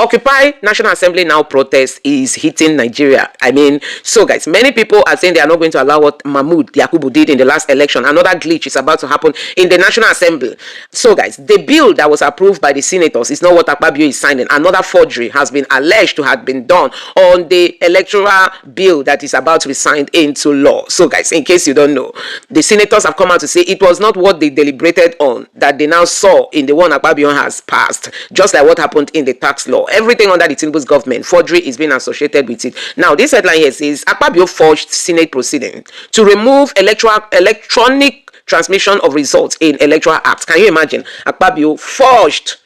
Occupy National Assembly now protest is hitting Nigeria. I mean, so guys, many people are saying they are not going to allow what Mahmoud Yakubu did in the last election. Another glitch is about to happen in the National Assembly. So guys, the bill that was approved by the senators is not what Akpabio is signing. Another forgery has been alleged to have been done on the electoral bill that is about to be signed into law. So guys, in case you don't know, the senators have come out to say it was not what they deliberated on that they now saw in the one Akpabio has passed, just like what happened in the tax law. Everything under the Tinubu's government, forgery is being associated with it. Now, this headline here says Akpabio forged Senate proceeding to remove electronic transmission of results in Electoral Act. Can you imagine? Akpabio forged,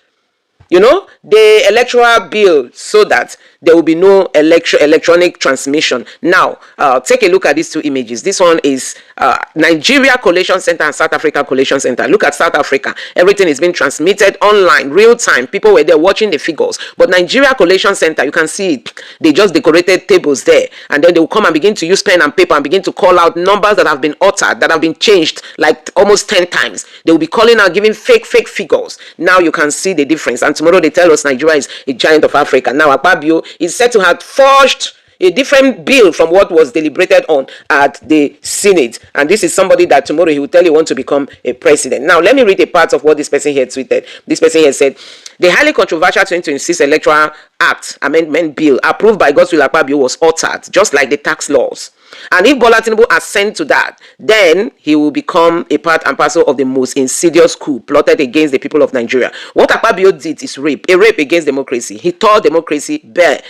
the electoral bill so that there will be no electronic transmission. Now, take a look at these two images. This one is Nigeria Collation Center and South Africa Collation Center. Look at South Africa. Everything is being transmitted online, real time. People were there watching the figures. But Nigeria Collation Center, you can see it. They just decorated tables there. And then they will come and begin to use pen and paper and begin to call out numbers that have been altered, that have been changed like almost 10 times. They will be calling out, giving fake figures. Now you can see the difference. And tomorrow they tell us Nigeria is a giant of Africa. Now Akpabio is said to have forged a different bill from what was deliberated on at the Senate. And this is somebody that tomorrow he will tell you want to become a president. Now, let me read a part of what this person here tweeted. This person here said, the highly controversial 2026 Electoral Act Amendment Bill approved by Godswill Akpabio was altered, just like the tax laws. And if Bola Tinubu assent to that, then he will become a part and parcel of the most insidious coup plotted against the people of Nigeria. What Akpabio did is rape, a rape against democracy. He tore democracy bare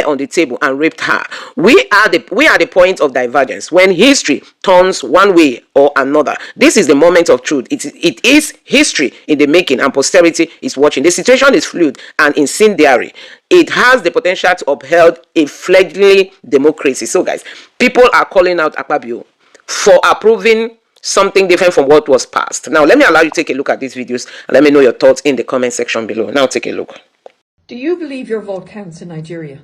on the table and raped her. We are the point of divergence when history turns one way or another. This is the moment of truth. It is history in the making, and posterity is watching. The situation is fluid and incendiary. It has the potential to uphold a fledgling democracy. So guys, people are calling out Akpabio for approving something different from what was passed. Now, let me allow you to take a look at these videos and let me know your thoughts in the comment section below. Now, take a look. Do you believe your vote counts in Nigeria?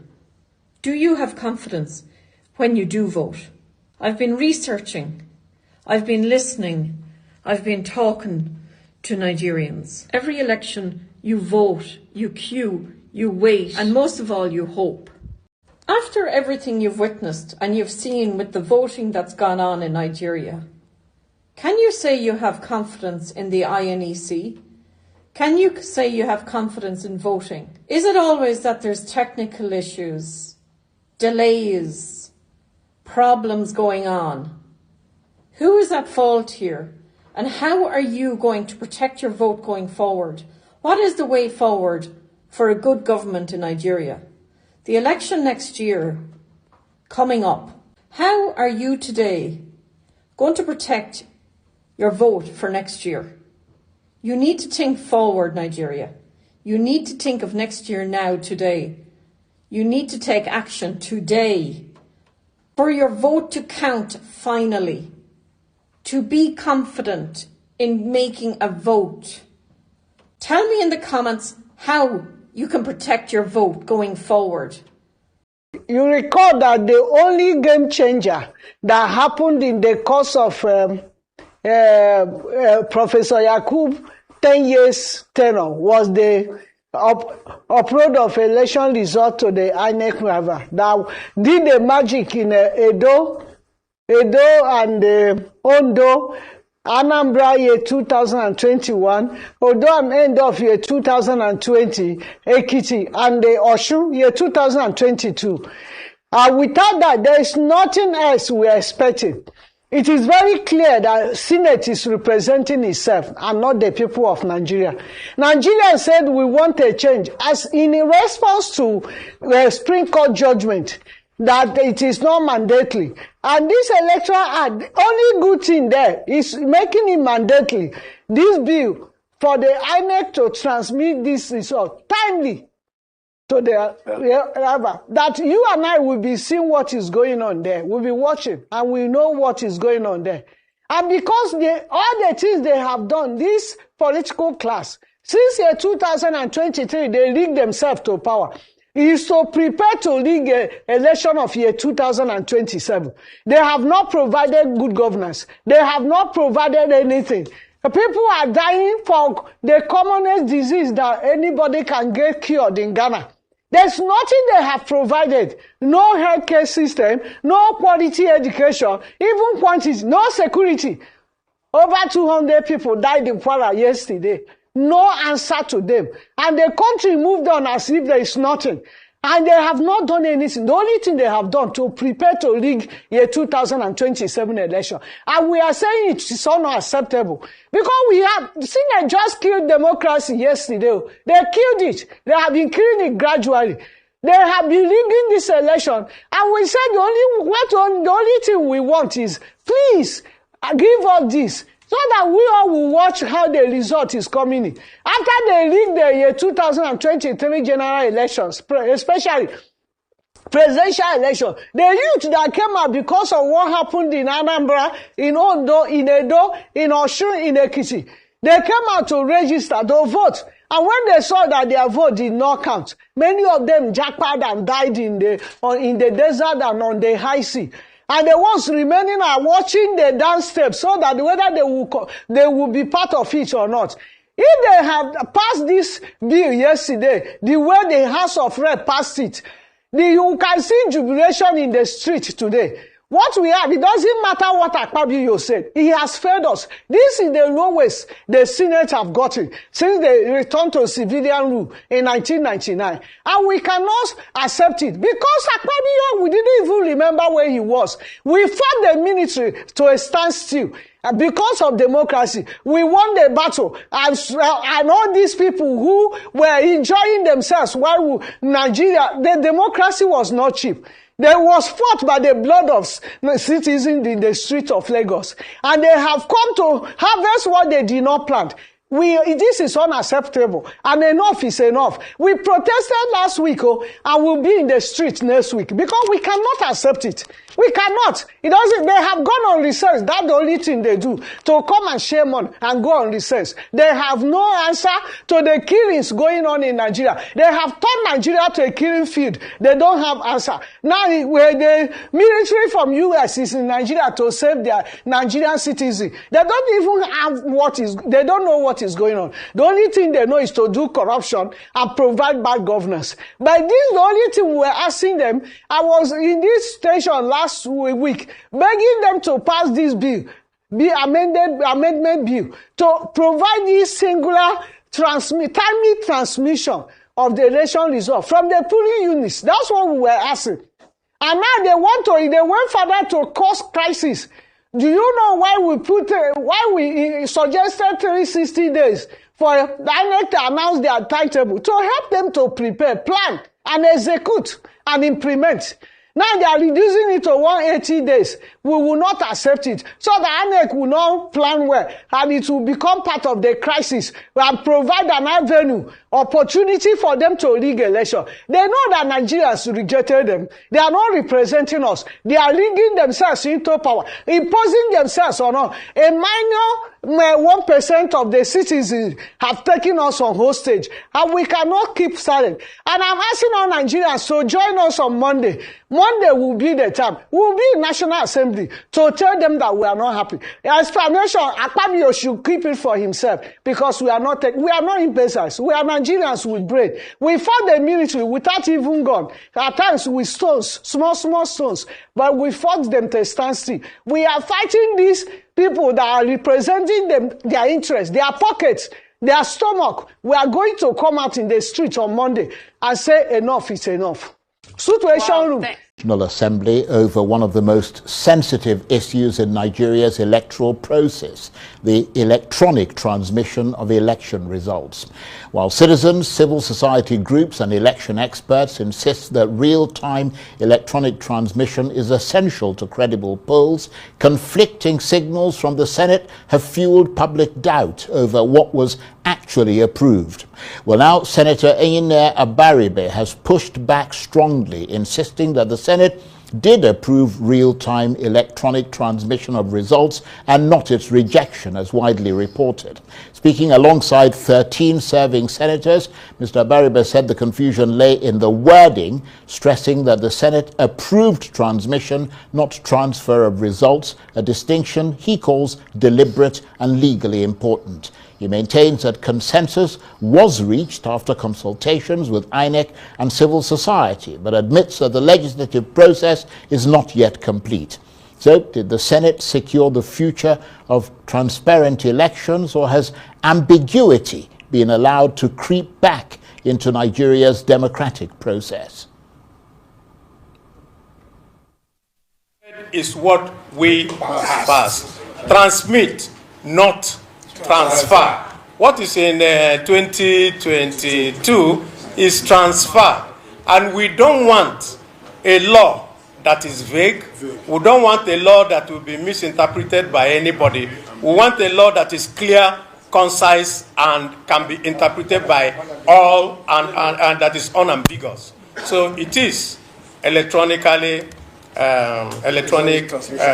Do you have confidence when you do vote? I've been researching, I've been listening, I've been talking to Nigerians. Every election, you vote, you queue, you wait, and most of all, you hope. After everything you've witnessed and you've seen with the voting that's gone on in Nigeria, can you say you have confidence in the INEC? Can you say you have confidence in voting? Is it always that there's technical issues, delays, problems going on? Who is at fault here? And how are you going to protect your vote going forward? What is the way forward for a good government in Nigeria? The election next year coming up. How are you today going to protect your vote for next year? You need to think forward, Nigeria. You need to think of next year now, today. You need to take action today for your vote to count finally, to be confident in making a vote. Tell me in the comments how you can protect your vote going forward. You recall that the only game changer that happened in the course of Professor Yakub 10 years tenure was the upload of election result to the INEC server that did the magic in Edo and Ondo, Anambra year 2021, Odo and end of year 2020, Ekiti, and the Osun year 2022. Without that, there is nothing else we are expecting. It is very clear that Senate is representing itself and not the people of Nigeria. Nigeria said we want a change as in response to the Supreme Court judgment that it is not mandatory. And this electoral act, the only good thing there is making it mandatory. This bill for the INEC to transmit this result timely to the that you and I will be seeing what is going on there. We'll be watching and we know what is going on there. And because all the things they have done, this political class, since year 2023, they rigged themselves to power. He is so prepared to rig an election of year 2027. They have not provided good governance. They have not provided anything. People are dying for the commonest disease that anybody can get cured in Ghana. There's nothing they have provided. No healthcare system, no quality education, even quantity, no security. Over 200 people died in Kwara yesterday. No answer to them. And the country moved on as if there is nothing. And they have not done anything. The only thing they have done to prepare to rig a 2027 election. And we are saying it is unacceptable. Because we have seen they just killed democracy yesterday. They killed it. They have been killing it gradually. They have been rigging this election. And we said the only thing we want is, please, give us this. So that we all will watch how the result is coming in. After they rig the year 2023 general elections, especially presidential election, the youth that came out because of what happened in Anambra, in Ondo, in Edo, in Osun, in Ekiti, they came out to register, to vote. And when they saw that their vote did not count, many of them jackpot and died in the desert and on the high sea. And the ones remaining are watching the dance steps so that whether they will be part of it or not. If they have passed this bill yesterday, the way the House of Rep passed it, you can see jubilation in the street today. What we have, it doesn't matter what Akpabio said. He has failed us. This is the lowest the Senate have gotten since they returned to civilian rule in 1999. And we cannot accept it. Because Akpabio, we didn't even remember where he was. We fought the military to a standstill. And because of democracy, we won the battle. And all these people who were enjoying themselves while Nigeria, the democracy was not cheap. They was fought by the blood of citizens in the streets of Lagos. And they have come to harvest what they did not plant. This is unacceptable. And enough is enough. We protested last week, and we'll be in the streets next week because we cannot accept it. We cannot. They have gone on recess. That's the only thing they do. To come and share money and go on recess. They have no answer to the killings going on in Nigeria. They have turned Nigeria to a killing field. They don't have answer. Now, where the military from US is in Nigeria to save their Nigerian citizens, they don't even have they don't know what is going on. The only thing they know is to do corruption and provide bad governance. But this is the only thing we're asking them. I was in this station last week begging them to pass this bill, amendment bill, to provide this singular timely transmission of the election result from the polling units. That's what we were asking. And now they went further to cause crisis. Do you know why we suggested 360 days for the INEC to announce their timetable? To help them to prepare, plan, and execute and implement. Now they are reducing it to 180 days. We will not accept it. So the INEC will not plan well, and it will become part of the crisis and provide an avenue, opportunity for them to rig election. They know that Nigerians rejected them. They are not representing us. They are rigging themselves into power, imposing themselves on us. A minor 1% of the citizens have taken us on hostage, and we cannot keep silent. And I'm asking all Nigerians to join us on Monday. Monday will be the time. We will be in National Assembly to tell them that we are not happy. Explanation, Akpabio should keep it for himself because we are not imbeciles. We are Nigerians with brain. We fought the military without even gun. At times with stones, small stones. But we fought them to stand still. We are fighting these people that are representing their interests, their pockets, their stomach. We are going to come out in the street on Monday and say enough is enough. Situation room. National Assembly over one of the most sensitive issues in Nigeria's electoral process, the electronic transmission of election results. While citizens, civil society groups and election experts insist that real-time electronic transmission is essential to credible polls, conflicting signals from the Senate have fueled public doubt over what was actually approved. Well, now Senator Akpabio has pushed back strongly, insisting that the Senate did approve real-time electronic transmission of results and not its rejection as widely reported. Speaking alongside 13 serving senators, Mr. Akpabio said the confusion lay in the wording, stressing that the Senate approved transmission, not transfer of results, a distinction he calls deliberate and legally important. He maintains that consensus was reached after consultations with INEC and civil society, but admits that the legislative process is not yet complete. So, did the Senate secure the future of transparent elections, or has ambiguity been allowed to creep back into Nigeria's democratic process? Is what we pass. Transmit, not transfer. What is in 2022 is transfer. And we don't want a law that is vague. We don't want a law that will be misinterpreted by anybody. We want a law that is clear, concise, and can be interpreted by all, and that is unambiguous. So it is electronic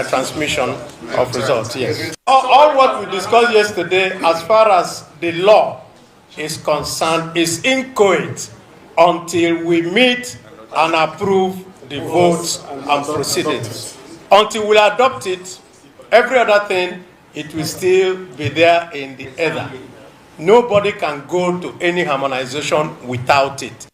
transmission of results. Yes. All what we discussed yesterday, as far as the law is concerned, is inchoate until we meet and approve the votes and proceedings. Until we adopt it, every other thing, it will still be there in the ether. Nobody can go to any harmonization without it.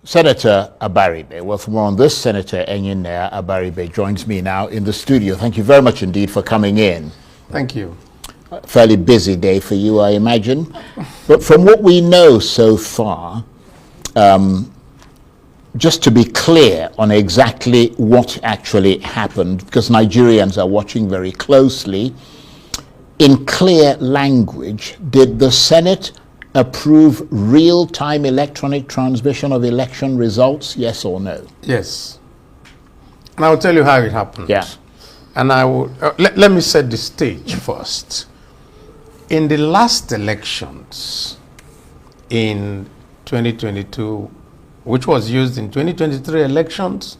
Senator Abaribe. Well, for more on this, Senator Enyinna Abaribe joins me now in the studio. Thank you very much indeed for coming in. Thank you. A fairly busy day for you, I imagine. But from what we know so far, just to be clear on exactly what actually happened, because Nigerians are watching very closely, in clear language, did the Senate approve real-time electronic transmission of election results, yes or no? Yes. And I will tell you how it happened. Yeah. And I will, let me set the stage first. In the last elections in 2022, which was used in 2023 elections,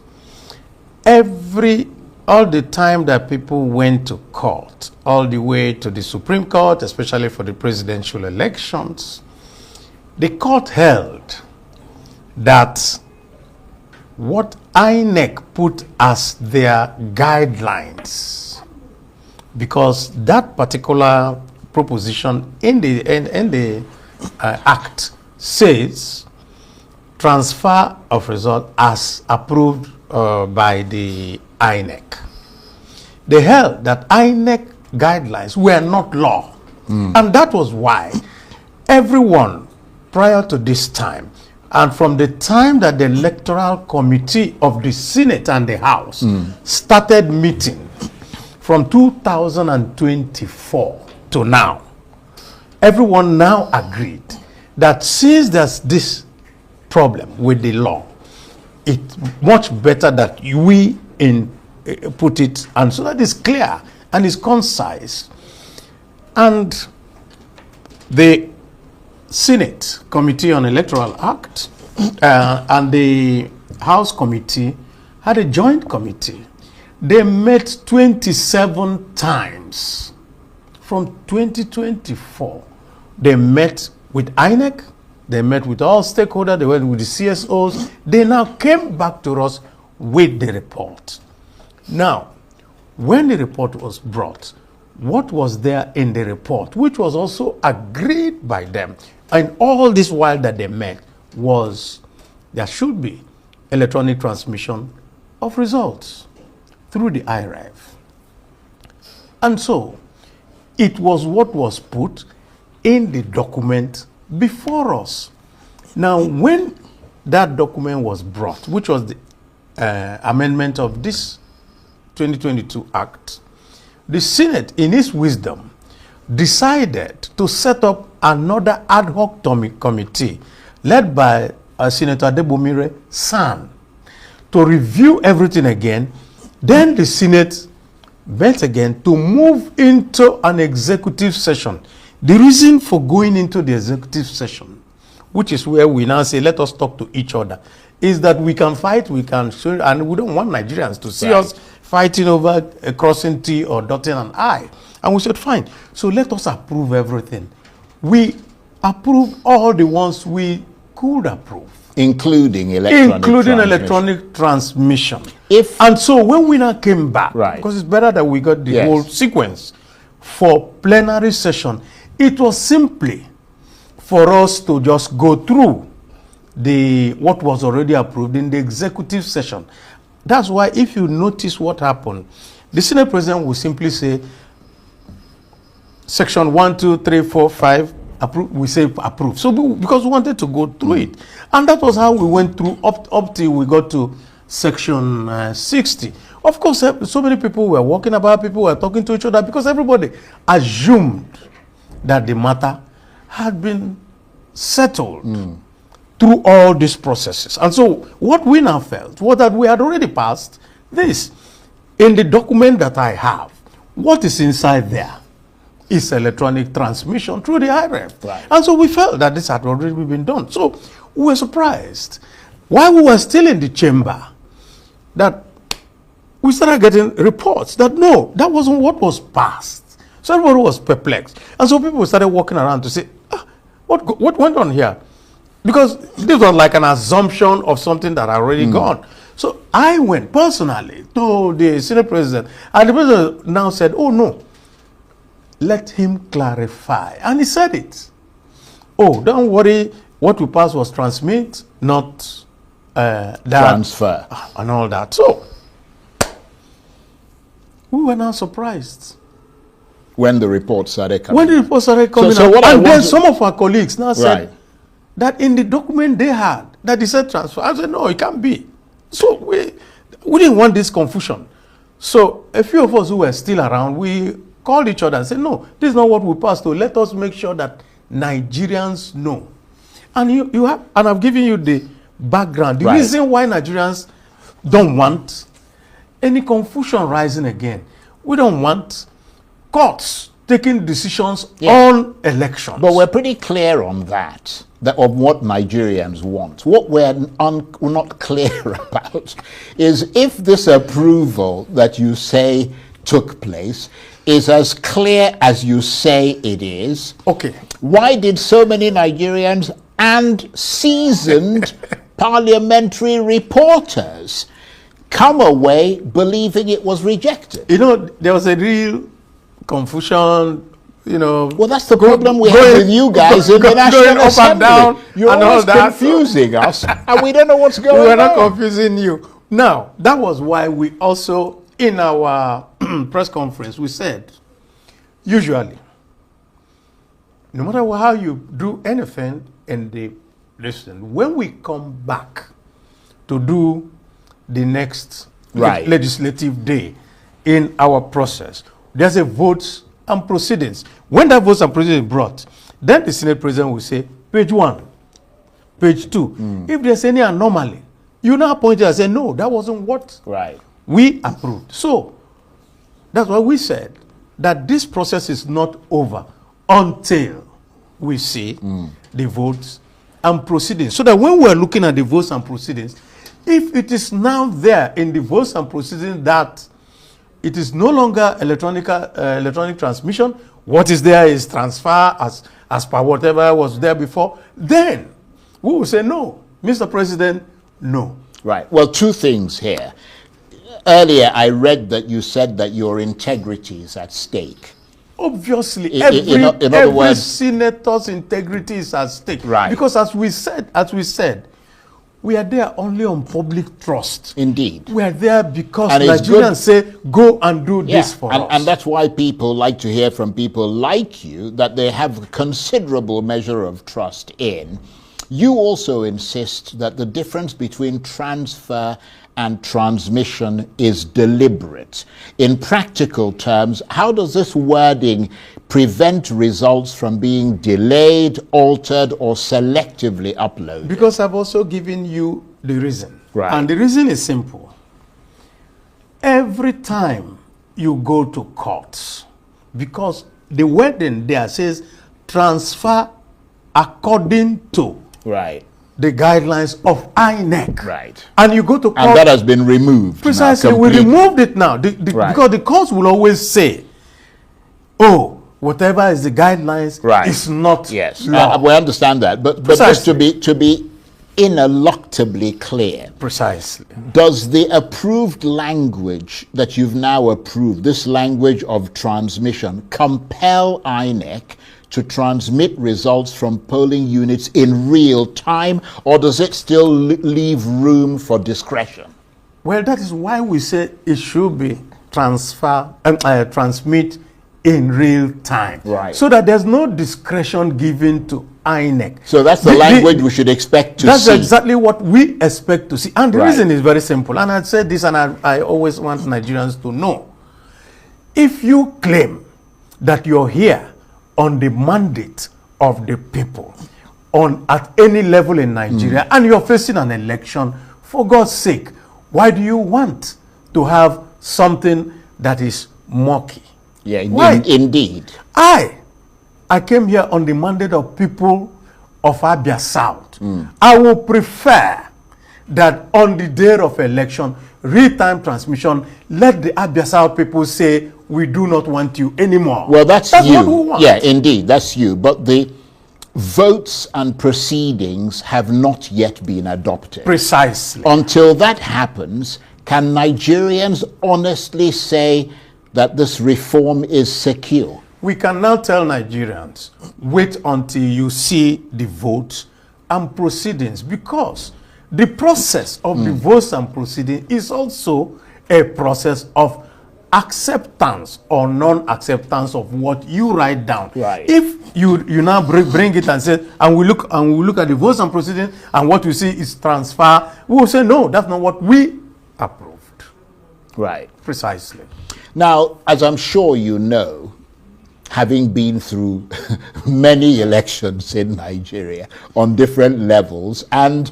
all the time that people went to court, all the way to the Supreme Court, especially for the presidential elections, the court held that what INEC put as their guidelines, because that particular proposition in the act says transfer of result as approved by the INEC. They held that INEC guidelines were not law. And that was why everyone prior to this time, and from the time that the Electoral Committee of the Senate and the House started meeting from 2024 to now, everyone now agreed that since there's this problem with the law, it's much better that we put it, and so that it's clear and it's concise. And the Senate Committee on Electoral Act and the House Committee had a joint committee. They met 27 times from 2024. They met with INEC, they met with all stakeholders, they went with the CSOs. They now came back to us with the report. Now, when the report was brought, what was there in the report, which was also agreed by them, and all this while that they met, was there should be electronic transmission of results through the IREV. And so, it was what was put in the document before us. Now, when that document was brought, which was the amendment of this 2022 Act, the Senate, in its wisdom, decided to set up another ad hoc committee led by Senator Adebomire San to review everything again. Then the Senate met again to move into an executive session. The reason for going into the executive session, which is where we now say, let us talk to each other, is that we can fight, we can show, and we don't want Nigerians to see us fighting over crossing T or dotting an I. And we said, fine, so let us approve everything. We approve all the ones we could approve. Including electronic transmission. And so when we now came back, right, because it's better that we got the whole sequence for plenary session, It was simply for us to just go through what was already approved in the executive session. That's why if you notice what happened, the Senate President will simply say, Section 1, 2, 3, 4, 5, approve. We say approve. So because we wanted to go through it. And that was how we went through up till we got to Section 60. Of course, so many people were walking about, people were talking to each other because everybody assumed that the matter had been settled through all these processes. And so what we now felt was that we had already passed this. In the document that I have, what is inside there is electronic transmission through the IREF. Right. And so we felt that this had already been done. So we were surprised. While we were still in the chamber, that we started getting reports that no, that wasn't what was passed. So everybody was perplexed. And so people started walking around to say, what went on here? Because this was like an assumption of something that had already gone. So I went personally to the Senate President, and the President now said, oh no, let him clarify. And he said it. Oh, don't worry, what we passed was transmit, not that, transfer. And all that. So we were now surprised. When the reports started coming. When the reports started coming So out, what I and then want to- some of our colleagues now said Right. that in the document they had, that they said transfer. I said, no, it can't be. So we didn't want this confusion. So a few of us who were still around, we called each other and said, no, this is not what we passed. So let us make sure that Nigerians know. And you have, and I've given you the background, the Right. reason why Nigerians don't want any confusion rising again. We don't want courts taking decisions on elections. But we're pretty clear on that of what Nigerians want. What we're not clear about is if this approval that you say took place is as clear as you say it is, okay. why did so many Nigerians and seasoned parliamentary reporters come away believing it was rejected? You know, there was a real confusion, you know. Well, that's the problem we have with you guys in the National going up and Assembly. down You're and all always that. confusing us, and we don't know what's going We were on. not confusing you. Now, that was why we also, in our press conference, we said, usually, no matter how you do anything in the listen, when we come back to do the next Right. legislative day in our process, there's a votes and proceedings. When that votes and proceedings is brought, then the Senate President will say, page 1, page 2. If there's any anomaly, you now point it and say, no, that wasn't what Right. we approved. So that's why we said that this process is not over until we see the votes and proceedings. So that when we're looking at the votes and proceedings, if it is now there in the votes and proceedings that it is no longer electronic transmission, what is there is transfer as per whatever was there before, then we will say no. Mr. President, no. Right. Well, two things here. Earlier, I read that you said that your integrity is at stake. Obviously, In every other words, senator's integrity is at stake. Right. Because as we said, we are there only on public trust. Indeed. We are there because And it's Nigerians say, go and do this for us. And that's why people like to hear from people like you that they have a considerable measure of trust in. You also insist that the difference between transfer and transmission is deliberate. In practical terms, how does this wording prevent results from being delayed, altered, or selectively uploaded? Because I've also given you the reason. Right. And the reason is simple. Every time you go to courts, because the wording there says transfer according to Right. the guidelines of INEC. Right. And you go to court. And that has been removed. now Precisely, we completely. removed it now. Right. Because the courts will always say, oh, whatever is the guidelines Right. is not Yes, law. we understand that. But just to Precisely. be ineluctably clear, Precisely. does the approved language that you've now approved, this language of transmission, compel INEC to transmit results from polling units in real time, or does it still leave room for discretion? Well, that is why we say it should be transmit in real time. Right. So that there's no discretion given to INEC. So that's the language we should expect to see. That's exactly what we expect to see. And the Right. reason is very simple. And I said this, and I always want Nigerians to know. If you claim that you're here on the mandate of the people, at any level in Nigeria, and you're facing an election, for God's sake, why do you want to have something that is murky? Yeah, Why? Indeed. I came here on the mandate of people of Abia South. I will prefer that on the day of election, real-time transmission, let the Abia South people say, we do not want you anymore. Well, that's you. What we want. Yeah, indeed, that's you. But the votes and proceedings have not yet been adopted. Precisely. Until that happens, can Nigerians honestly say that this reform is secure? We can now tell Nigerians, wait until you see the votes and proceedings, because the process of the votes and proceedings is also a process of acceptance or non-acceptance of what you write down. Right. If you now bring it and say, and we look at the votes and proceedings, and what we see is transfer, we will say, no, that's not what we approved. Right. Precisely. Now, as I'm sure you know, having been through many elections in Nigeria on different levels, and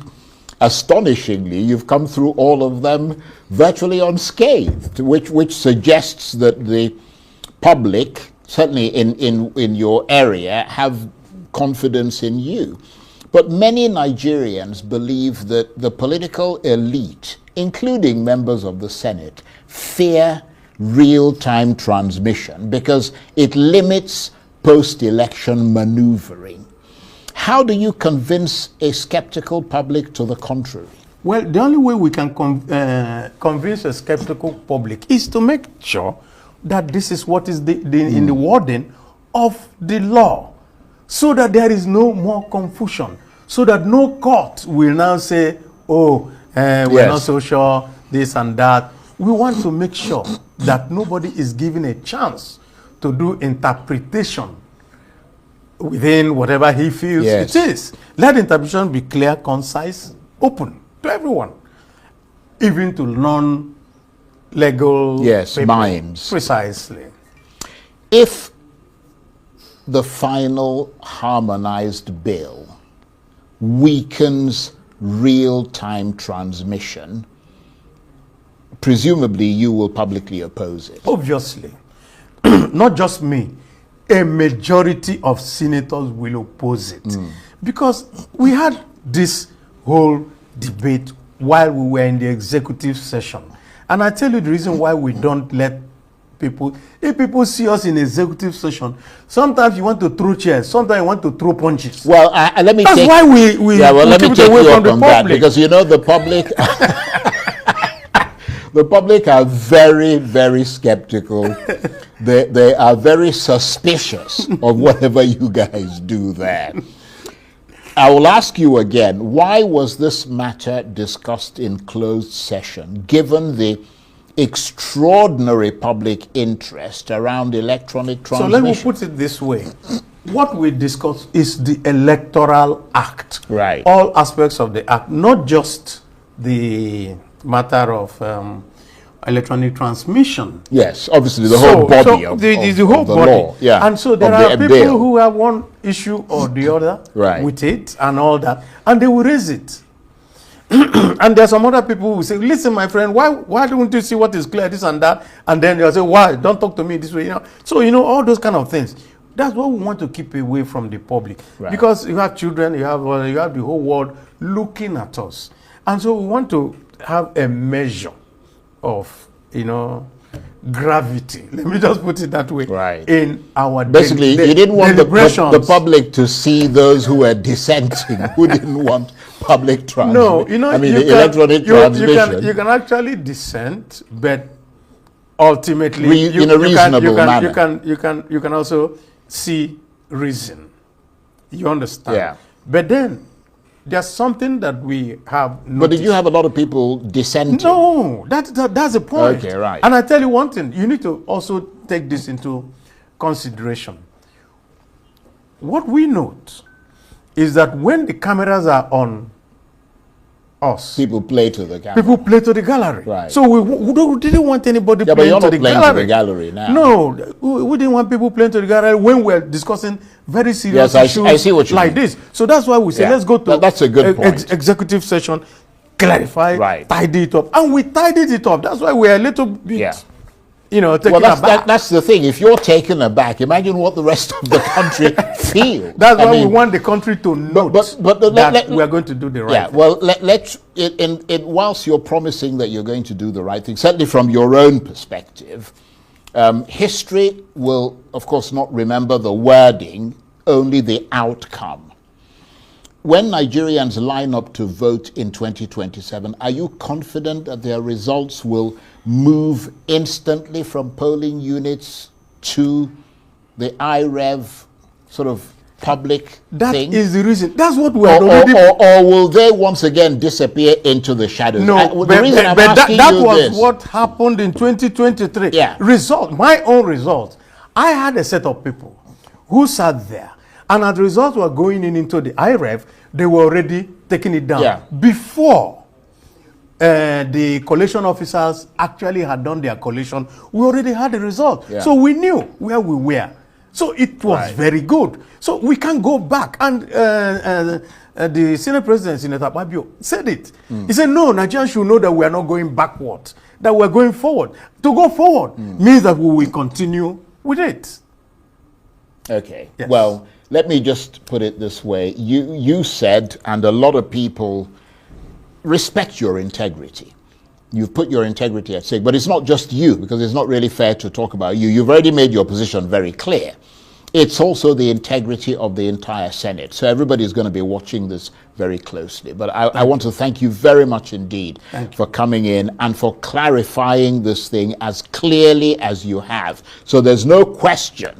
astonishingly, you've come through all of them virtually unscathed, which suggests that the public, certainly in your area, have confidence in you. But many Nigerians believe that the political elite, including members of the Senate, fear real-time transmission because it limits post-election maneuvering. How do you convince a skeptical public to the contrary? Well, the only way we can convince a skeptical public is to make sure that this is what is in the wording of the law, so that there is no more confusion, so that no court will now say, oh, we're not so sure, this and that. We want to make sure that nobody is given a chance to do interpretation within whatever he feels it is. Let interpretation be clear, concise, open to everyone, even to non-legal people. minds. Precisely. If the final harmonized bill weakens real-time transmission, presumably you will publicly oppose it. Obviously. Not just me. A majority of senators will oppose it. Because we had this whole debate while we were in the executive session. And I tell you the reason why we don't let people, if people see us in executive session, sometimes you want to throw chairs, sometimes you want to throw punches. Well, let me That's take, why we let me keep it take away you from up on the that, public. because you know the public the public are very, very skeptical. They are very suspicious of whatever you guys do there. I will ask you again, why was this matter discussed in closed session, given the extraordinary public interest around electronic transmission? So let me put it this way. What we discuss is the Electoral Act. Right. All aspects of the Act, not just the matter of electronic transmission. Yes, obviously the whole body of the the whole body. law. Yeah, and so there of are the people bill. who have one issue or the other Right. with it and all that, and they will raise it. And there are some other people who say, listen, my friend, why don't you see what is clear, this and that? And then they'll say, why? Don't talk to me this way. So, all those kind of things. That's what we want to keep away from the public. Right. Because you have children, you have the whole world looking at us. And so we want to have a measure of, gravity. Let me just put it that way. Right. In our Basically, you didn't want the deliberations. public to see those who were dissenting, who didn't want public transmission. No, the electronic transmission. You can actually dissent, but ultimately in a reasonable manner. You can also see reason. You understand? Yeah. But then there's something that we have noticed. But did you have a lot of people dissenting? No, that's the point. Okay, right. And I tell you one thing, you need to also take this into consideration. What we note is that when the cameras are on us, People play to the camera. people play to the gallery. Right. So we didn't want anybody Yeah, but playing you're to not the playing gallery. to the gallery now. No, we didn't want people playing to the gallery when we're discussing very serious Yes, issues I see what you like mean. this. So that's why we say, Yeah, let's go to that's a good point. executive session, clarify, Right. tidy it up. And we tidied it up. That's why we're a little bit, Yeah. taken Well, aback. that's the thing. If you're taken aback, imagine what the rest of the country feel. That's I why we mean, want the country to note but that we are going to do the right Yeah, thing. well, whilst you're promising that you're going to do the right thing, certainly from your own perspective, history will, of course, not remember the wording, only the outcome. When Nigerians line up to vote in 2027, are you confident that their results will move instantly from polling units to the IREV sort of public That thing? is the reason. That's what we are Or already. will they once again disappear into the shadows? No, The but reason I'm that asking you was this- what happened in 2023. Yeah. Result, my own result. I had a set of people who sat there, and as the results were going into the IREV, they were already taking it down. Yeah. Before the collation officers actually had done their collation, we already had the result. Yeah. So we knew where we were. So it was Right. very good. So we can go back. And the Senate President, Senator Akpabio, said it. He said, no, Nigerians should know that we are not going backward, that we're going forward. To go forward means that we will continue with it. Okay. Yes. Well, let me just put it this way. You said, and a lot of people respect your integrity. You've put your integrity at stake, but it's not just you, because it's not really fair to talk about you. You've already made your position very clear. It's also the integrity of the entire Senate. So everybody's going to be watching this very closely. But I want to thank you very much indeed for coming in and for clarifying this thing as clearly as you have. So there's no question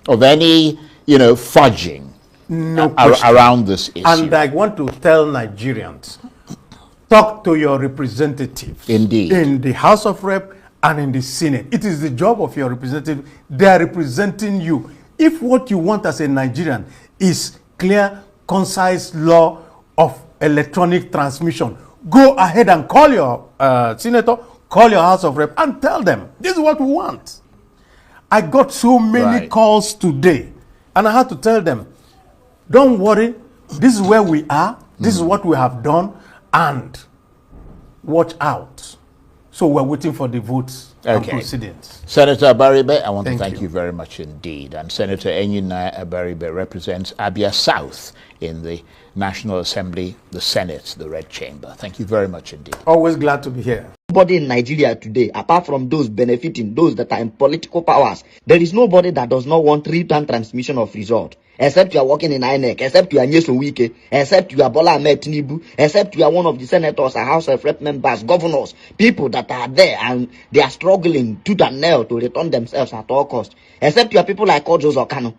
of any, fudging around this issue. And I want to tell Nigerians, talk to your representatives. Indeed. In the House of Rep and in the Senate. It is the job of your representative. They are representing you. If what you want as a Nigerian is clear, concise law of electronic transmission, go ahead and call your senator, call your House of Rep, and tell them, this is what we want. I got so many Right. calls today, and I had to tell them, don't worry, this is where we are, this is what we have done, and watch out. So we're waiting for the votes and Okay. proceedings. Senator Abaribe, I want to Thank thank you. you very much indeed. And Senator Enyina Abaribe represents Abia South in the National Assembly, the Senate, the Red Chamber. Thank you very much indeed. Always glad to be here. Nobody in Nigeria today, apart from those benefiting, those that are in political powers, there is nobody that does not want real-time transmission of result. Except you are working in INEC, except you are Nyeso Wike, except you are Bola Ahmed Tinubu, except you are one of the senators and House of Rep members, governors, people that are there and they are struggling tooth and nail to return themselves at all costs. Except you are people like Ojos or Kanu.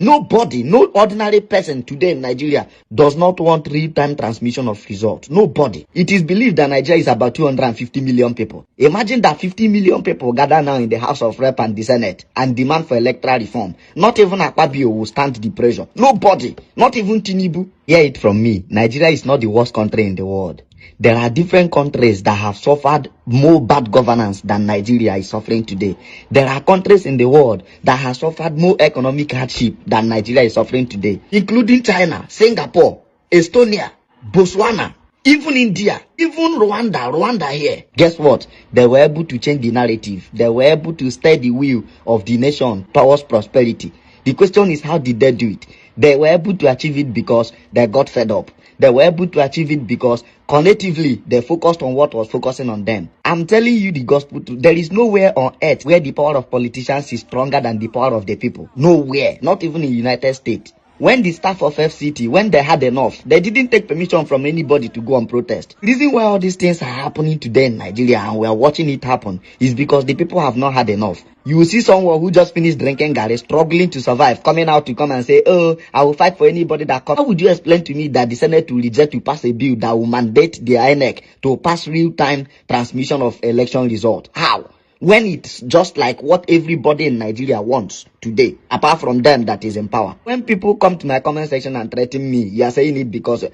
Nobody, no ordinary person today in Nigeria does not want real-time transmission of results. Nobody. It is believed that Nigeria is about 250 million people. Imagine that 50 million people gather now in the House of Rep and the Senate and demand for electoral reform. Not even Akpabio will stand the pressure. Nobody. Not even Tinubu. Hear it from me. Nigeria is not the worst country in the world. There are different countries that have suffered more bad governance than Nigeria is suffering today. There are countries in the world that have suffered more economic hardship than Nigeria is suffering today, including China, Singapore, Estonia, Botswana, even India, even Rwanda here. Guess what? They were able to change the narrative. They were able to steer the wheel of the nation towards prosperity. The question is, how did they do it? They were able to achieve it because they got fed up. They were able to achieve it because collectively they focused on what was focusing on them. I'm telling you the gospel truth. There is nowhere on earth where the power of politicians is stronger than the power of the people. Nowhere. Not even in the United States. When the staff of FCT, when they had enough, they didn't take permission from anybody to go and protest. The reason why all these things are happening today in Nigeria and we are watching it happen is because the people have not had enough. You will see someone who just finished drinking Gary, struggling to survive, coming out to come and say, oh, I will fight for anybody that comes. How would you explain to me that the Senate will reject to pass a bill that will mandate the INEC to pass real-time transmission of election result? How? When it's just like what everybody in Nigeria wants today, apart from them that is in power. When people come to my comment section and threaten me, you are saying it because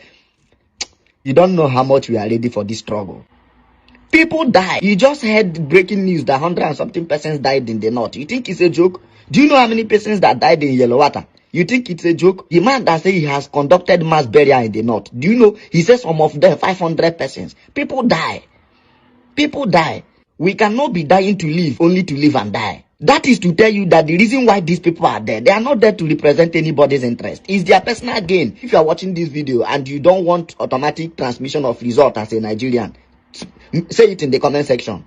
you don't know how much we are ready for this struggle. People die. You just heard breaking news that 100 and something persons died in the north. You think it's a joke? Do you know how many persons that died in Yellow Water? You think it's a joke? The man that says he has conducted mass burial in the north, do you know? He says some of them, 500 persons. People die. People die. We cannot be dying to live, only to live and die. That is to tell you that the reason why these people are there, they are not there to represent anybody's interest. It's their personal gain. If you are watching this video and you don't want automatic transmission of result as a Nigerian, say it in the comment section.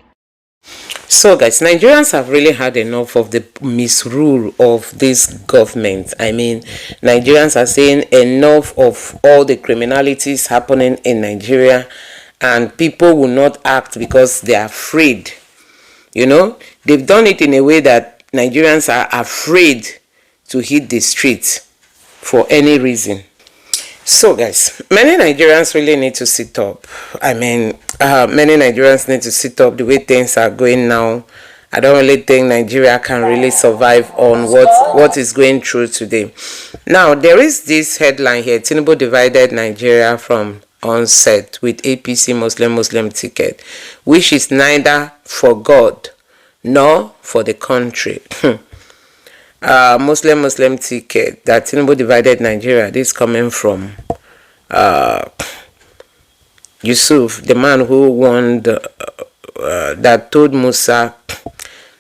So guys, Nigerians have really had enough of the misrule of this government. I mean, Nigerians are saying enough of all the criminalities happening in Nigeria, and people will not act because they are afraid. You know, they've done it in a way that Nigerians are afraid to hit the streets for any reason. So guys, many Nigerians really need to sit up. I mean, many Nigerians need to sit up the way things are going now. I don't really think Nigeria can really survive on what is going through today. Now, there is this headline here: Tinubu divided Nigeria from onset with APC Muslim ticket, which is neither for God nor for the country. Muslim ticket that Tinubu divided Nigeria. This coming from Yusuf, the man who won that told Musa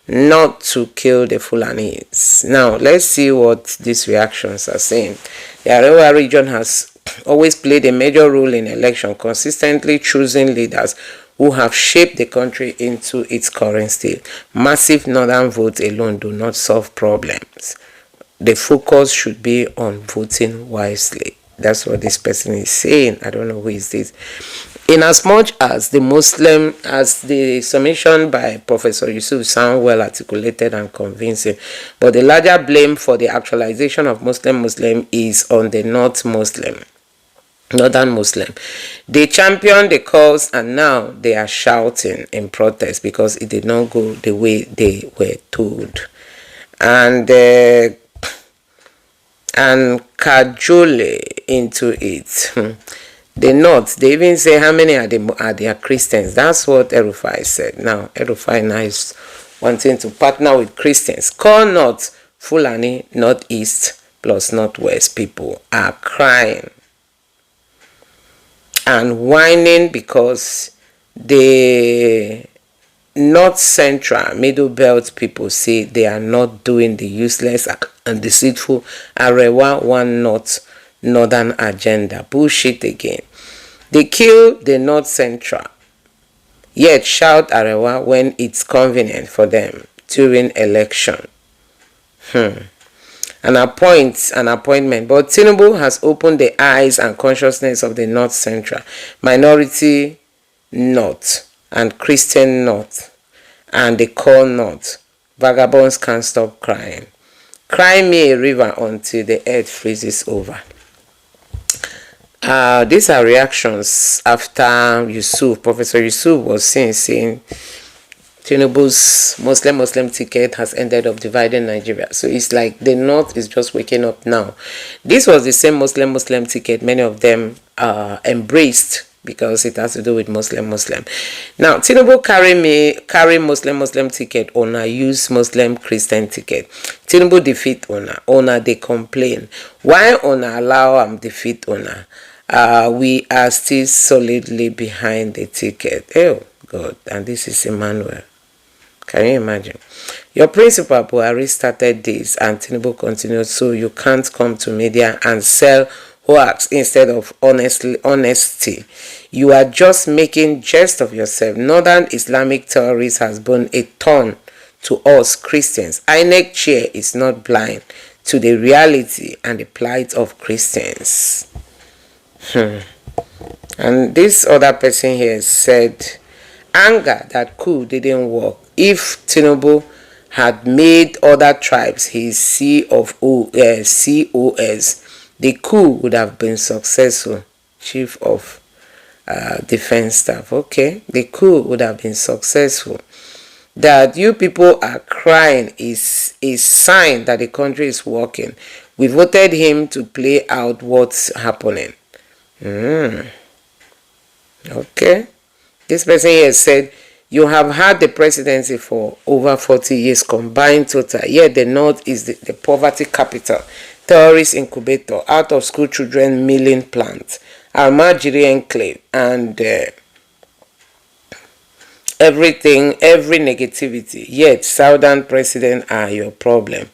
not to kill the Fulanis. Now let's see what these reactions are saying. The Arewa region has always played a major role in election, consistently choosing leaders who have shaped the country into its current state. Massive northern votes alone do not solve problems. The focus should be on voting wisely. That's what this person is saying. I don't know who is this. In as much as the summation by Professor Yusuf sound well articulated and convincing, but the larger blame for the actualization of Muslim is on the Northern Muslim. They championed the cause and now they are shouting in protest because it did not go the way they were told. And cajole into it. The North, they even say how many are they Christians. That's what Erufai said. Now Erufai now is wanting to partner with Christians. Call North, Fulani, Northeast plus Northwest people are crying and whining because the North Central Middle Belt people say they are not doing the useless and deceitful Arewa One Northern agenda. Bullshit again. They kill the North Central, yet shout Arewa when it's convenient for them during election. An appointment. But Tinubu has opened the eyes and consciousness of the North Central, minority North and Christian North, and the core North. Vagabonds can't stop crying. Cry me a river until the earth freezes over. These are reactions after Professor Yusuf was saying Tinubu's Muslim ticket has ended up dividing Nigeria. So it's like the North is just waking up now. This was the same Muslim ticket many of them embraced because it has to do with Muslim. Now Tinubu carry Muslim ticket, Ona use Muslim Christian ticket. Tinubu defeat Ona they complain. Why Ona allow defeat Ona? We are still solidly behind the ticket. Oh God, and this is Emmanuel. Can you imagine? Your principal Buhari started this and Tinubu continued, so you can't come to media and sell hoax instead of honesty. You are just making jest of yourself. Northern Islamic terrorists has been a thorn to us Christians. INEC chair is not blind. to the reality and the plight of Christians. And this other person here said, anger that coup didn't work. If Tinubu had made other tribes his COS, the coup would have been successful. Chief of Defense Staff. Okay, the coup would have been successful. That you people are crying is a sign that the country is working. We voted him to play out what's happening. Okay. This person here said, you have had the presidency for over 40 years combined total, yet the North is the poverty capital, terrorist incubator, out of school children milling plant, Almajiri enclave, and everything, every negativity, yet Southern president are your problem.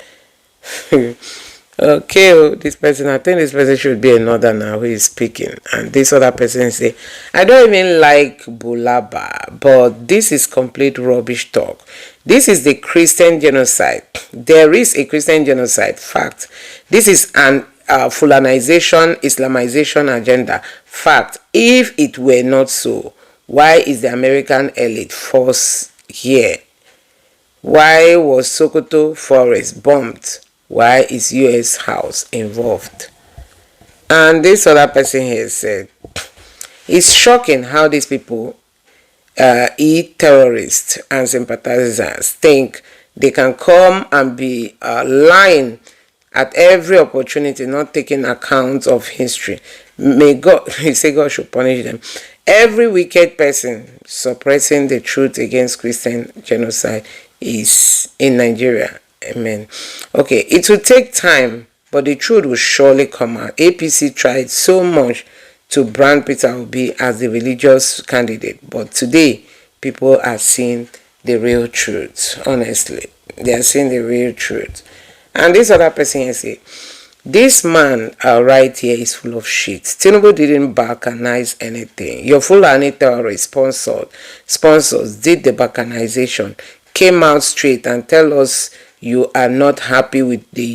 Okay, this person, I think this person should be another now who is speaking. And this other person say, I don't even like Bulaba, but this is complete rubbish talk. This is the Christian genocide. There is a Christian genocide, fact. This is an Fulanization, Islamization agenda, fact. If it were not so, why is the American elite force here? Why was Sokoto Forest bombed? Why is U.S. House involved? And this other person here said, it's shocking how these people, terrorists and sympathizers, think they can come and be lying at every opportunity, not taking account of history. May God, he said God should punish them. Every wicked person suppressing the truth against Christian genocide is in Nigeria. Amen. Okay, it will take time, but the truth will surely come out. APC tried so much to brand Peter Obi as the religious candidate, but today people are seeing the real truth. Honestly, they are seeing the real truth. And this other person here say, this man right here is full of shit. Tinubu didn't balkanize anything. Your Fulani terrorist sponsors did the balkanization, came out straight and tell us you are not happy with the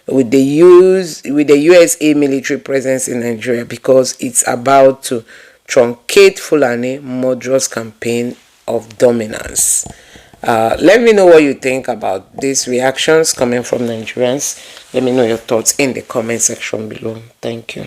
USA military presence in Nigeria because it's about to truncate Fulani murderous campaign of dominance. Let me know what you think about these reactions coming from Nigerians. Let me know your thoughts in the comment section below. Thank you.